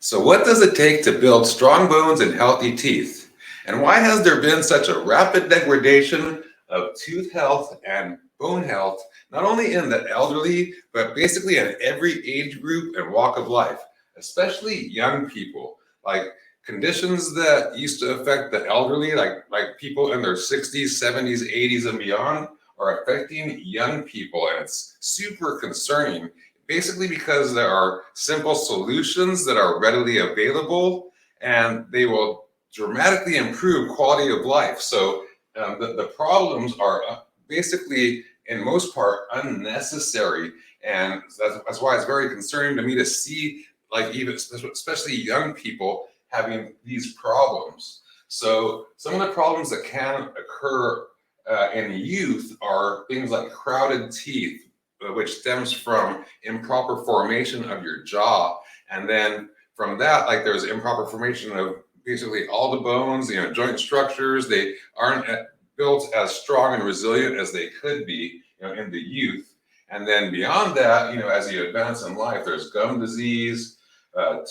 So, what does it take to build strong bones and healthy teeth? And why has there been such a rapid degradation of tooth health and bone health, not only in the elderly, but basically in every age group and walk of life, especially young people? Like conditions that used to affect the elderly, like people in their 60s, 70s, 80s, and beyond, are affecting young people. And it's super concerning basically because there are simple solutions that are readily available and they will dramatically improve quality of life. So the problems are basically, in most part, unnecessary. And that's why it's very concerning to me to see, like, even especially young people having these problems. So some of the problems that can occur in youth are things like crowded teeth, which stems from improper formation of your jaw. And then from that, like, there's improper formation of basically all the bones, joint structures. They aren't built as strong and resilient as they could be, in the youth. And then beyond that, as you advance in life, there's gum disease,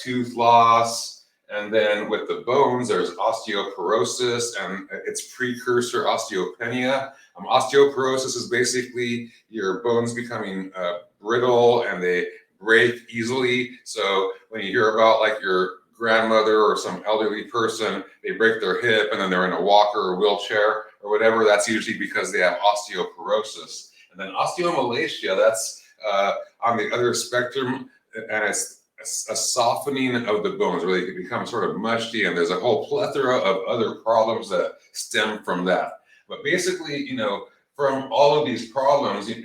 tooth loss. And then with the bones, there's osteoporosis and its precursor, osteopenia. Osteoporosis is basically your bones becoming brittle and they break easily. So when you hear about, like, your grandmother or some elderly person, they break their hip and then they're in a walker or wheelchair or whatever, that's usually because they have osteoporosis. And then osteomalacia, that's on the other spectrum, and it's a softening of the bones where they become sort of mushy, and there's a whole plethora of other problems that stem from that. But basically, from all of these problems, it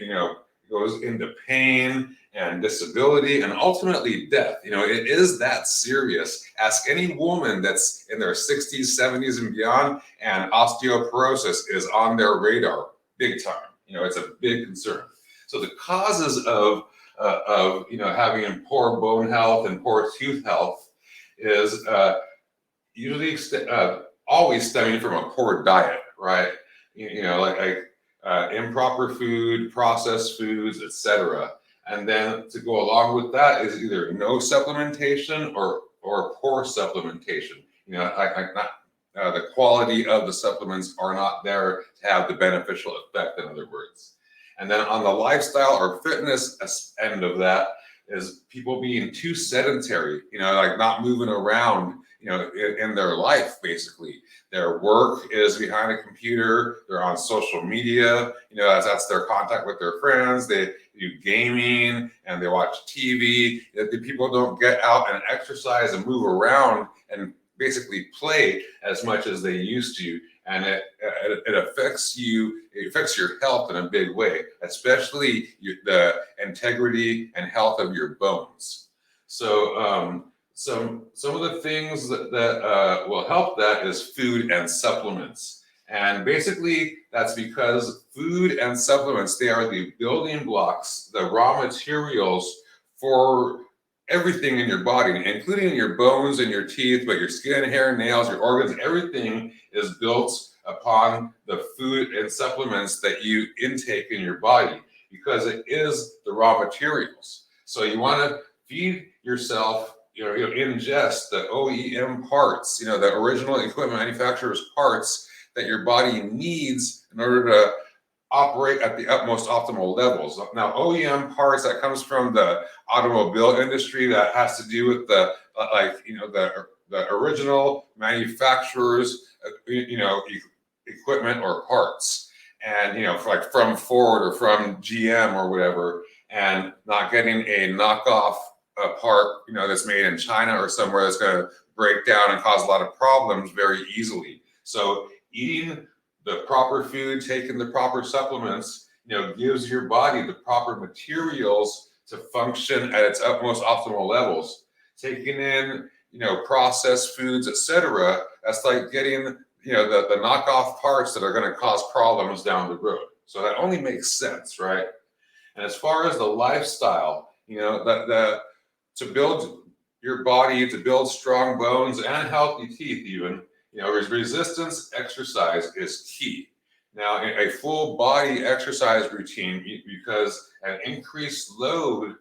goes into pain and disability and ultimately death. It is that serious. Ask any woman that's in their 60s, 70s, and beyond, and osteoporosis is on their radar big time. It's a big concern. So the causes of having poor bone health and poor tooth health is usually always stemming from a poor diet, right? Like improper food, processed foods, etc. And then to go along with that is either no supplementation or poor supplementation. The quality of the supplements are not there to have the beneficial effect, in other words. And then on the lifestyle or fitness end of that is people being too sedentary, like not moving around, in their life, basically. Their work is behind a computer, they're on social media, that's their contact with their friends, they do gaming and they watch TV. The people don't get out and exercise and move around and basically play as much as they used to. And it affects you, it affects your health in a big way, especially the integrity and health of your bones. So some of the things that will help that is food and supplements. And basically that's because food and supplements, they are the building blocks, the raw materials for everything in your body, including your bones and your teeth, but your skin, hair, nails, your organs, everything is built upon the food and supplements that you intake in your body, because it is the raw materials. So you want to feed yourself, ingest the OEM parts, the original equipment manufacturer's parts that your body needs in order to operate at the utmost optimal levels. Now, OEM parts, that comes from the automobile industry, that has to do with the original manufacturer's equipment or parts, and from Ford or from GM or whatever, and not getting a knockoff part that's made in China or somewhere that's going to break down and cause a lot of problems very easily. So eating the proper food, taking the proper supplements, gives your body the proper materials to function at its utmost optimal levels. Taking in, processed foods, etc., that's like getting, the knockoff parts that are going to cause problems down the road. So that only makes sense, right? And as far as the lifestyle, to build your body, to build strong bones and healthy teeth even, resistance exercise is key. Now, a full body exercise routine, because an increased load,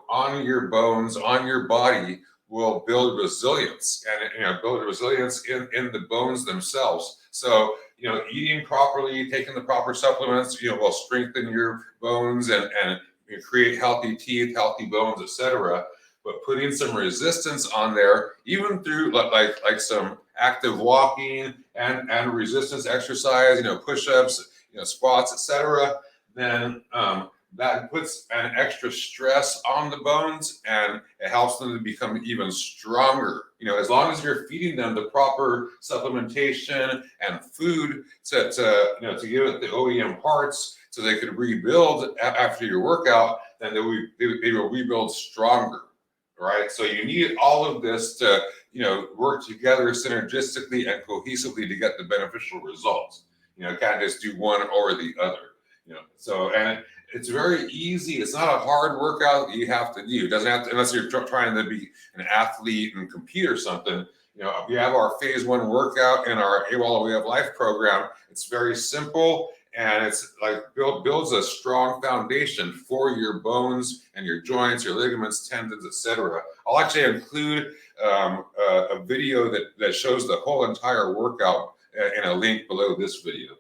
on your bones, on your body, will build resilience, and build resilience in the bones themselves. So eating properly, taking the proper supplements, will strengthen your bones and create healthy teeth, healthy bones, etc. But putting some resistance on there, even through like some active walking and resistance exercise, push-ups, squats, etc., then that puts an extra stress on the bones, and it helps them to become even stronger. As long as you're feeding them the proper supplementation and food to give it the OEM parts so they could rebuild after your workout, then they will rebuild stronger, right? So you need all of this to work together synergistically and cohesively to get the beneficial results. Can't just do one or the other. And it's very easy. It's not a hard workout that you have to do. It doesn't have to, unless you're trying to be an athlete and compete or something. We have our phase 1 workout in our AWOL Way of Life program. It's very simple, and it's like builds a strong foundation for your bones and your joints, your ligaments, tendons, etc. I'll actually include a video that shows the whole entire workout in a link below this video,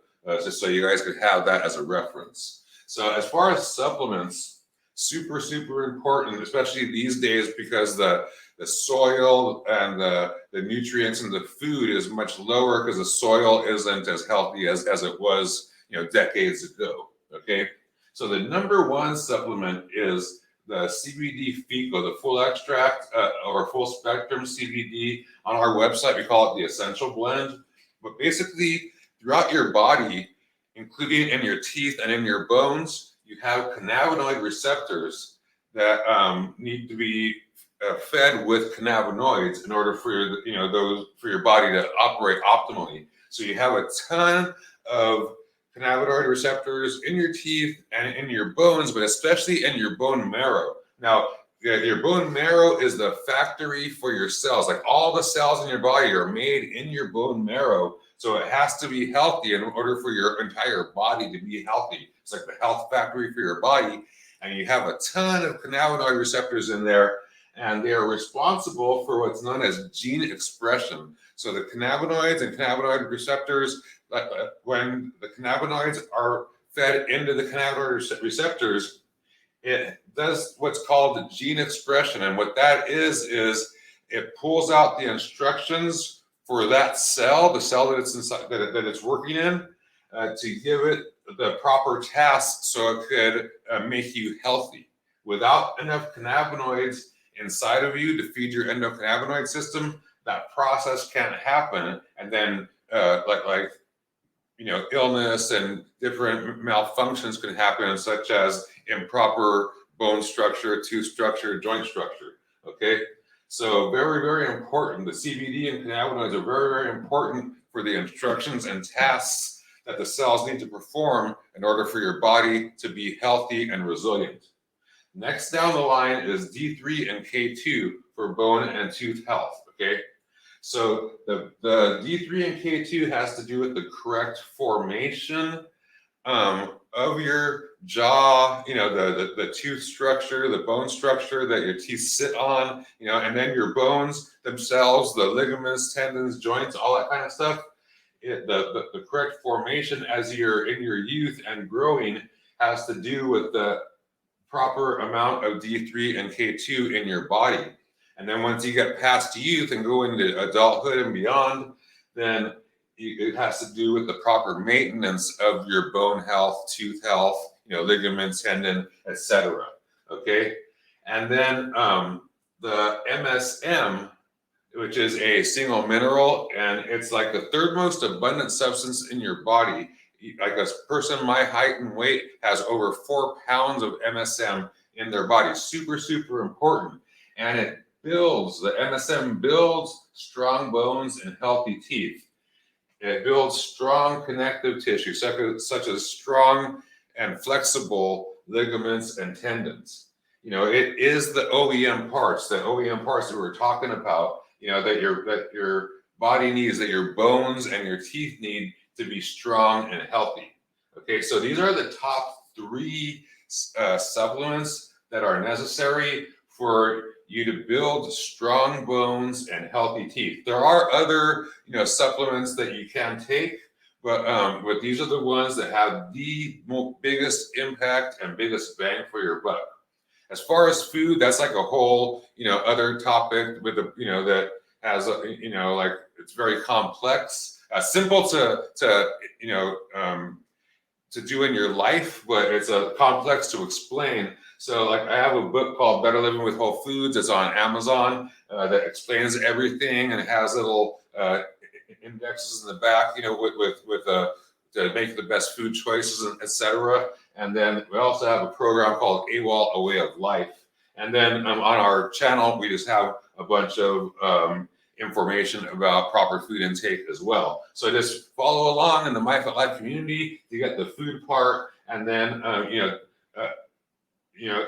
just so you guys could have that as a reference. So as far as supplements, super, super important, especially these days, because the soil and the nutrients in the food is much lower because the soil isn't as healthy as it was decades ago. Okay, so the number 1 supplement is the CBD Fico, the full extract or full spectrum CBD. On our website, we call it the Essential Blend. But basically, throughout your body, including in your teeth and in your bones, you have cannabinoid receptors that need to be fed with cannabinoids in order for your body to operate optimally. So you have a ton of cannabinoid receptors in your teeth and in your bones, but especially in your bone marrow. Now, your bone marrow is the factory for your cells. Like all the cells in your body are made in your bone marrow. So it has to be healthy in order for your entire body to be healthy. It's like the health factory for your body. And you have a ton of cannabinoid receptors in there, and they are responsible for what's known as gene expression. So the cannabinoids and cannabinoid receptors, when the cannabinoids are fed into the cannabinoid receptors, it does what's called gene expression. And what that is it pulls out the instructions for that cell, the cell that it's inside, that it's working in, to give it the proper tasks so it could make you healthy. Without enough cannabinoids inside of you to feed your endocannabinoid system, that process can't happen. And then illness and different malfunctions can happen, such as improper bone structure, tooth structure, joint structure. Okay, so very, very important. The CBD and cannabinoids are very, very important for the instructions and tasks that the cells need to perform in order for your body to be healthy and resilient. Next down the line is D3 and K2 for bone and tooth health. Okay, so the D3 and K2 has to do with the correct formation of your jaw, the tooth structure, the bone structure that your teeth sit on, and then your bones themselves, the ligaments, tendons, joints, all that kind of stuff. The correct formation as you're in your youth and growing has to do with the proper amount of D3 and K2 in your body. And then once you get past youth and go into adulthood and beyond, then it has to do with the proper maintenance of your bone health, tooth health, ligaments, tendon, etc. Okay, and then the MSM, which is a single mineral, and it's like the 3rd most abundant substance in your body. Like a person my height and weight has over 4 pounds of MSM in their body. Super, super important. And the MSM builds strong bones and healthy teeth. It builds strong connective tissue, such as strong and flexible ligaments and tendons. It is the OEM parts that we're talking about, that your body needs, that your bones and your teeth need to be strong and healthy. Okay, so these are the top 3 supplements that are necessary for you to build strong bones and healthy teeth. There are other, supplements that you can take, but these are the ones that have the biggest impact and biggest bang for your buck. As far as food, that's like a whole, other topic with that has like it's very complex, simple to do in your life, but it's complex to explain. So like I have a book called Better Living with Whole Foods. It's on Amazon that explains everything, and it has little indexes in the back, to make the best food choices, etc. And then we also have a program called AWOL, A Way of Life. And then on our channel, we just have a bunch of information about proper food intake as well. So just follow along in the myfitlife community to get the food part, and then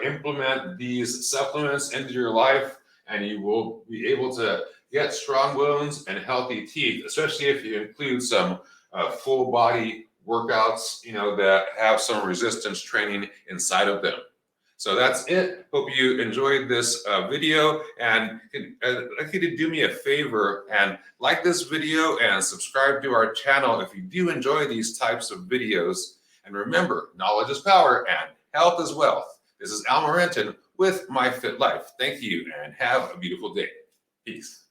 implement these supplements into your life, and you will be able to get strong bones and healthy teeth, especially if you include some full body workouts, that have some resistance training inside of them. So that's it. Hope you enjoyed this video, and I'd like you to do me a favor and like this video and subscribe to our channel if you do enjoy these types of videos. And remember, knowledge is power and health is wealth. This is Al Morenton with My Fit Life. Thank you and have a beautiful day. Peace.